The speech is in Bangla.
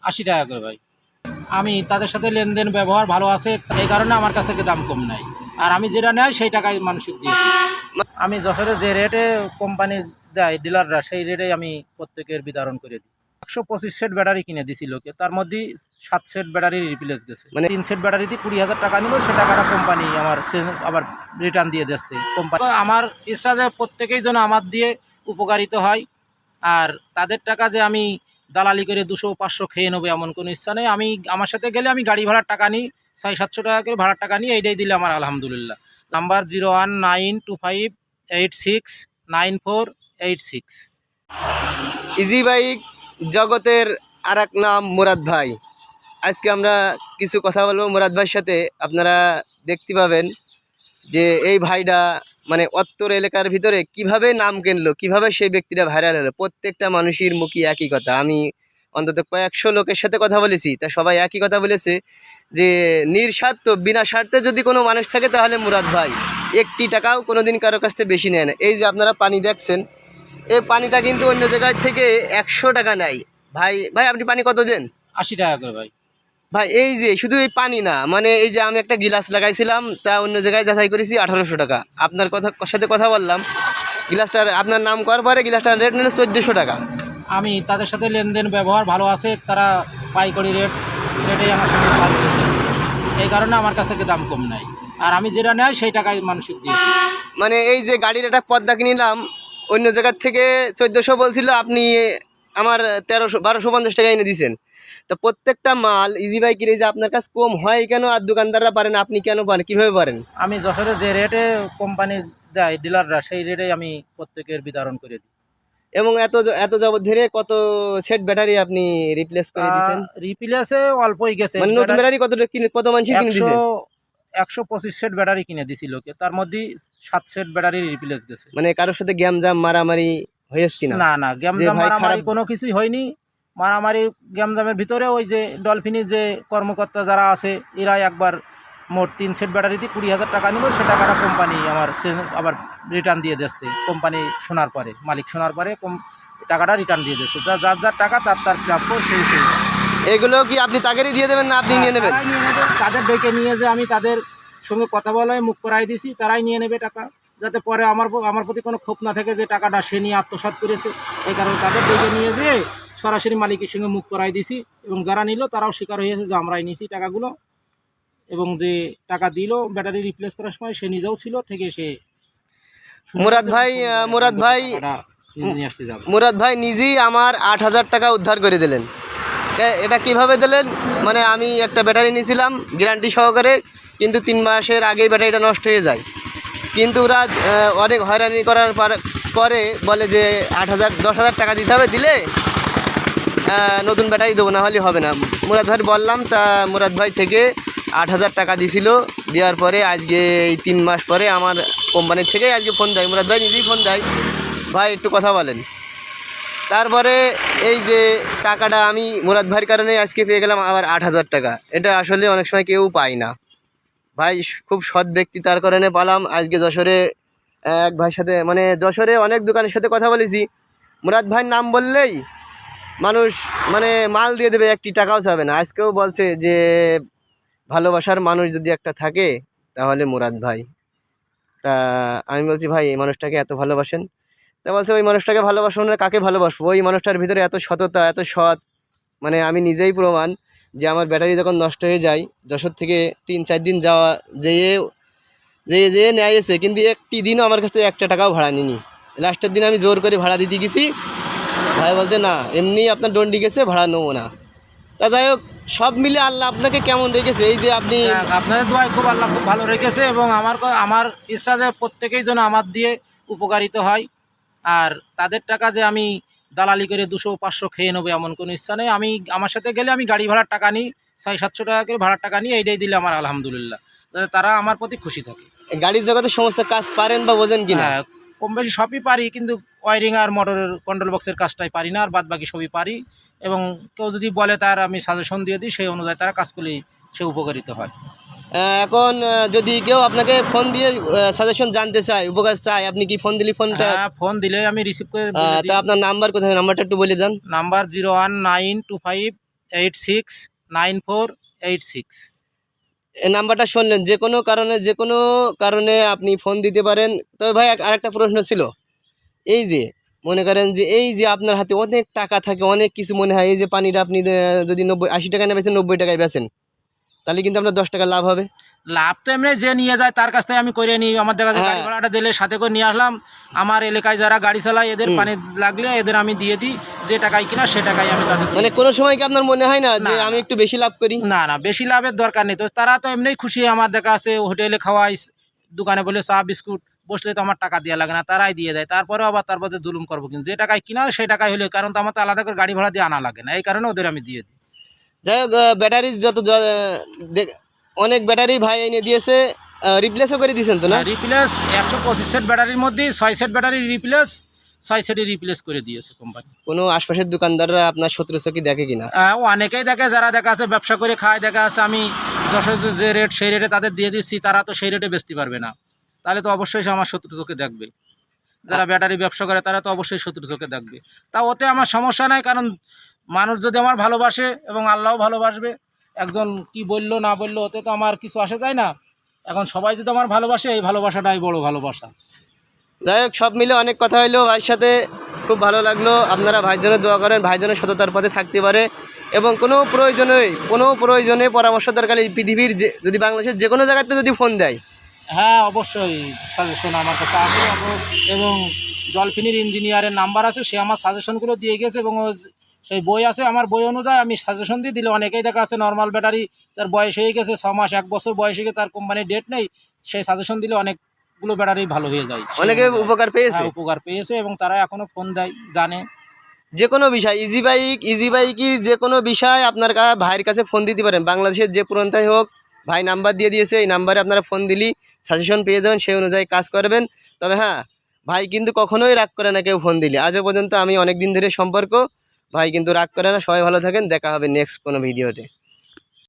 80 টাকা করে ভাই। আমি তাদের সাথে লেনদেন ব্যবহার ভালো আছে, এই কারণে আমার কাছ থেকে দাম কম নাই। আর আমি যেটা নেয় সেই টাকায় মানুষকে দিই। আমি যশোরে যে রেটে কোম্পানি দেয় ডিলাররা, সেই রেটেই আমি প্রত্যেকের বিতরণ করে দিই। 125 সেট ব্যাটারি কিনে দিছি লোকে, তার মধ্যে 7 সেট ব্যাটারি রিপ্লেস গেছে। মানে 3 সেট ব্যাটারিতে 20,000 টাকা নিল, সে টাকাটা কোম্পানি আমার আবার রিটার্ন দিয়ে দিচ্ছে কোম্পানি। আমার ইচ্ছা যে প্রত্যেকেই যেন আমার দিয়ে উপকারিত হয়, আর তাদের টাকা যে আমি দালালি করে 200-500 খেয়ে নেবো এমন কোনো ইচ্ছা নেই। আমি আমার সাথে গেলে আমি গাড়ি ভাড়ার টাকা নিই, 600-700 টাকা করে ভাড়ার টাকা নিই, এইটাই দিলে আমার আলহামদুলিল্লাহ। নাম্বার 0192586948 ইজি বাইক জগতের আর এক নাম মুরাদ ভাই। আজকে আমরা কিছু কথা বলবো মুরাদ ভাইয়ের সাথে। আপনারা দেখতে পাবেন যে এই ভাইটা মানে অত্তর এলাকার ভিতরে কিভাবে নাম কিনলো, কিভাবে সেই ব্যক্তিটা ভাইরাল হলো। প্রত্যেকটা মানুষের মুখে একই কথা। আমি অন্তত কয়েকশো লোকের সাথে কথা বলেছি, তা সবাই একই কথা বলেছে যে নিঃস্বার্থ বিনা স্বার্থে যদি কোনো মানুষ থাকে তাহলে মুরাদ ভাই। 1 টাকাও কোনো দিন কারো কাছ থেকে বেশি নেয় না। এই যে আপনারা পানি দেখছেন, এই পানিটা কিন্তু অন্য জায়গায় থেকে 100 টাকা নেয়। ভাই ভাই আপনি পানি কত দেন? 80 টাকা করে ভাই। ভাই এই যে শুধু এই পানি না, মানে এই যে আমি একটা গিলাস লাগাইছিলাম, তা অন্য জায়গায় যাচাই করেছি 1800 টাকা। আপনার সাথে কথা বললাম, গিলাসটার আপনার নাম করার পরে গিলাসটার রেট নিল 1400 টাকা। আমি তাদের সাথে লেনদেন ব্যবহার ভালো আছে, তারা পাইকারি রেটেই আমার সাথে ভালো করেছে, এই কারণে আমার কাছ থেকে দাম কম নাই। আর আমি যেটা নেয় সেই টাকায় মানুষকে দিই। মানে এই যে গাড়ির একটা পর্দা কিনলাম, অন্য জায়গার থেকে 1400 বলছিল, আপনি আমার 1250 টাকা এনে দিয়েছেন। তো প্রত্যেকটা মাল ইজি বাইকের এই যে আপনার কাছে কম হয় কেন, আর দোকানদাররা পারেন, আপনি কেন পারেন, কীভাবে পারেন? আমি যশোরে যে রেটে কোম্পানি দেয় ডিলাররা, সেই রেটেই আমি প্রত্যেকের বিতরণ করে দিই। এবং এত যাবত ধরে কত সেট ব্যাটারি আপনি রিপ্লেস করে দিয়েছেন? রিপ্লেসে অল্পই গেছে। মানে নতুন ব্যাটারি কত মানুষ কিনে দিয়েছেন? 125 সেট ব্যাটারি কিনে দিছি লোকে, তার মধ্যে 7 সেট ব্যাটারি রিপ্লেস গেছে। মানে কারোর সাথে গ্যামজাম মারামারি হয়েছে কিনা? না না, গ্যামজাম মারামারি কোনো কিছুই হয়নি। মারামারি গ্যামজামের ভিতরে ওই যে ডলফিনের যে কর্মকর্তা যারা আছে, এরাই একবার মোট 3 সেট ব্যাটারিতে 20,000 টাকা নিল, সে টাকাটা কোম্পানি আবার রিটার্ন দিয়ে দিচ্ছে। কোম্পানি শোনার পরে, মালিক শোনার পরে টাকাটা রিটার্ন দিয়ে দিচ্ছে। যার যার টাকা তার প্রাপ্য সেই। এগুলো কি আপনি তাদেরই দিয়ে দেবেন না আপনি নিয়ে নেবেন? নিয়ে নেবে, তাদের ডেকে নিয়ে যে আমি তাদের সঙ্গে কথা বলে মুখ করাই দিছি, তারাই নিয়ে নেবে টাকা, যাতে পরে আমার প্রতি কোনো ক্ষোভ না থাকে যে টাকাটা সে নিয়ে আত্মসাৎ করেছে। এই কারণে তাদের ডেকে নিয়ে যেয়ে সরাসরি মালিকের সঙ্গে মুখ করাই দিছি, এবং যারা নিল তারাও স্বীকার হয়েছে যে আমরাই নিছি টাকাগুলো, এবং যে টাকা দিল ব্যাটারি রিপ্লেস করার সময় সে নিজেও ছিল থেকে সে মুরাদ ভাই নিজেই আমার 8,000 টাকা উদ্ধার করে দিলেন। এটা কিভাবে দিলেন? মানে আমি একটা ব্যাটারি নিয়েছিলাম গ্যারান্টি সহকারে, কিন্তু 3 মাসের আগেই ব্যাটারিটা নষ্ট হয়ে যায়। কিন্তু ওরা অনেক হয়রানি করার পরে বলে যে 10,000 টাকা দিতে হবে, দিলে নতুন ব্যাটারি দেবো, না হলে হবে না। মুরাদ ভাই বললাম, তা মুরাদ ভাই থেকে 8,000 টাকা দিছিল। দেওয়ার পরে আজকে এই 3 মাস পরে আমার কোম্পানির থেকে আজকে ফোন দেয়, মুরাদ ভাই নিজেই ফোন দেয়, ভাই একটু কথা বলেন। তারপরে এই যে টাকাটা আমি মুরাদ ভাইয়ের কারণে আজকে পেয়ে গেলাম আবার 8,000 টাকা। এটা আসলে অনেক সময় কেউ পায় না। ভাই খুব সৎ ব্যক্তি, তার কারণে পালাম। আজকে যশোরে এক ভাইয়ের সাথে, মানে যশোরে অনেক দোকানের সাথে কথা বলেছি, মুরাদ ভাইয়ের নাম বললেই মানুষ মানে মাল দিয়ে দেবে, 1 টাকাও চাবে না। আজকেও বলছে যে ভালোবাসার মানুষ যদি একটা থাকে তাহলে মুরাদ ভাই। তা আমি বলছি, ভাই এই মানুষটাকে এত ভালোবাসেন? তা বলছে, ওই মানুষটাকে ভালোবাসবো না কাকে ভালোবাসবো? ওই মানুষটার ভিতরে এত সততা, এত সৎ। মানে আমি নিজেই প্রমাণ যে আমার ব্যাটারি যখন নষ্ট হয়ে যায়, যশোর থেকে 3-4 দিন যাওয়া যেয়ে নেয় এসে, কিন্তু একটি দিনও আমার কাছ থেকে 1 টাকাও ভাড়া নিনি। লাস্টের দিন আমি জোর করে ভাড়া দিতে গেছি, ভাই বলছে না এমনি আপনার দণ্ডি গেছে, ভাড়া নেবো না। তা যাই হোক, সব মিলে আল্লাহ আপনাকে কেমন রেখেছে? এই যে আপনি, আপনাদের দোয়ায় খুব আল্লাহ খুব ভালো রেখেছে, এবং আমার ইচ্ছা যে প্রত্যেকেই যেন আমার দিয়ে উপকারিত হয়। আর তাদের টাকা যে আমি দালালি করে 200-500 খেয়ে নেবো এমন কোনো ইচ্ছা নেই। আমি আমার সাথে গেলে আমি গাড়ি ভাড়ার টাকা নিই, 600-700 টাকা করে ভাড়ার টাকা নিই, এইটাই দিলে আমার আলহামদুলিল্লাহ, যাতে তারা আমার প্রতি খুশি থাকে। গাড়ির জগতে সমস্ত কাজ পারেন বা বোঝেন কিনা? হ্যাঁ, কম বেশি সবই পারি, কিন্তু ওয়ারিং আর মোটরের কন্ট্রোল বক্সের কাজটাই পারি না, আর বাদ বাকি সবই পারি। এবং কেউ যদি বলে তার আমি সাজেশন দিয়ে দিই, সেই অনুযায়ী তারা কাজ করলেই সে উপকারিত হয়। এখন যদি কেউ আপনাকে ফোন দিয়ে সাজেশন জানতে চায়, উপকার চায়, আপনি কি ফোন দিলে ফোনটা? ফোন দিলে আমি রিসিভ করে। তা আপনার নাম্বার কোথায়? নাম্বারটা একটু বলে দেন। নাম্বার 019258 869486। এই নাম্বারটা শুনলেন, যে কোনো কারণে আপনি ফোন দিতে পারেন। তবে ভাই আরেকটা প্রশ্ন ছিল, এই যে মনে করেন যে এই যে আপনার হাতে অনেক টাকা থাকে, অনেক কিছু মনে হয়, এই যে পানিটা আপনি যদি 80 টাকা না বেচেন, 90 টাকায় বেচেন, তাহলে কিন্তু আপনার 10 টাকা লাভ হবে। লাভ তো এমনি যে নিয়ে যায় তার কাছ থেকে আমি করে নিই, আমার দেখা যায় হ্যাঁ। গাড়ি ভাড়াটা দিলে সাথে করে নিয়ে আসলাম। আমার এলাকায় যারা গাড়ি চালায় এদের হুম। পানি লাগলে এদের আমি দিয়ে দিই, যে টাকায় কিনা সে টাকায় আমি তাদের দিই। মানে কোনো সময় কি আপনার মনে হয় না যে না, আমি না। একটু বেশি লাভ করি? না না, বেশি লাভের দরকার নেই, তো তারা তো এমনিই খুশি। আমার দেখা আছে হোটেলে খাওয়াই, দোকানে বলে চা বিস্কুট, বসলে তো আমার টাকা দেওয়া লাগে না, তারাই দিয়ে দেয়। তারপরেও আবার তার মধ্যে জুলুম করবো, কিন্তু যে টাকায় কিনা সেই টাকায় হলে, কারণ তো আমার তো আলাদা করে গাড়ি ভাড়া দিয়ে আনা লাগে না, এই কারণে ওদের আমি দিয়ে দিই। যাই হোক, ব্যাটারি অনেক ব্যাটারি ভাই এনে দিয়েছে, রিপ্লেসও করে দিয়েছেন তো না? রিপ্লেস 125 সেট ব্যাটারির মধ্যে 6 সেট ব্যাটারি রিপ্লেস, 6 সেটই রিপ্লেস করে দিয়েছে কোম্পানি। কোনো আশপাশের দোকানদাররা আপনার শত্রু চোখে দেখে কিনা? অনেকেই দেখে, যারা দেখা আছে ব্যবসা করে খায়, দেখা আছে আমি যশোর যে রেট সেই রেটে তাদের দিয়ে দিচ্ছি, তারা তো সেই রেটে বেচতে পারবে না, তাহলে তো অবশ্যই সে আমার শত্রু চোখে দেখবে। যারা ব্যাটারি ব্যবসা করে তারা তো অবশ্যই শত্রু চোখে দেখবে। তা ওতে আমার সমস্যা নাই, কারণ মানুষ যদি আমার ভালোবাসে এবং আল্লাহও ভালোবাসবে, একজন কি বললো না বললো ওতে তো আমার কিছু আসে যায় না। এখন সবাই যদি আমার ভালোবাসে, এই ভালোবাসাটাই বড় ভালোবাসা। যাই হোক, সব মিলে অনেক কথা হইলো ভাইয়ের সাথে, খুব ভালো লাগলো। আপনারা ভাইজনের দোয়া করেন, ভাইজনের সততার পথে থাকতে পারে, এবং কোনো প্রয়োজনে পরামর্শ দরকার এই পৃথিবীর যদি বাংলাদেশের যে কোনো জায়গাতে যদি ফোন দেয়। হ্যাঁ, অবশ্যই সাজেশন আমার কাছে আছে, এবং ডলফিনের ইঞ্জিনিয়ারের নাম্বার আছে, সে আমার সাজেশনগুলো দিয়ে গেছে, এবং সেই বই আছে, আমার বই অনুযায়ী আমি সাজেশন দিয়ে দিলে অনেকেই দেখা আছে নর্মাল ব্যাটারি, তার বয়স হয়ে গেছে 6 মাস 1 বছর বয়স হয়ে গেছে, তার কোম্পানির ডেট নেই, সেই সাজেশন দিলে অনেকগুলো ব্যাটারি ভালো হয়ে যায়। অনেকে উপকার পেয়েছে। হ্যাঁ, উপকার পেয়েছে, এবং তারা এখনও ফোন দেয়, জানে। যে কোনো বিষয়, ইজি বাইকের যে কোনো বিষয় আপনার ভাইয়ের কাছে ফোন দিতে পারেন, বাংলাদেশের যে প্রান্তেই হোক। ভাই নাম্বার দিয়ে দিয়েছে, এই নাম্বারে আপনারা ফোন দিলেই সাজেশন পেয়ে যাবেন, সেই অনুযায়ী কাজ করবেন। তবে হ্যাঁ, ভাই কিন্তু কখনোই রাগ করে না কেউ ফোন দিলে। আজও পর্যন্ত আমি অনেক দিন ধরে সম্পর্ক, ভাই কিন্তু রাগ করে না। সবাই ভালো থাকেন, দেখা হবে নেক্সট কোনো ভিডিওতে।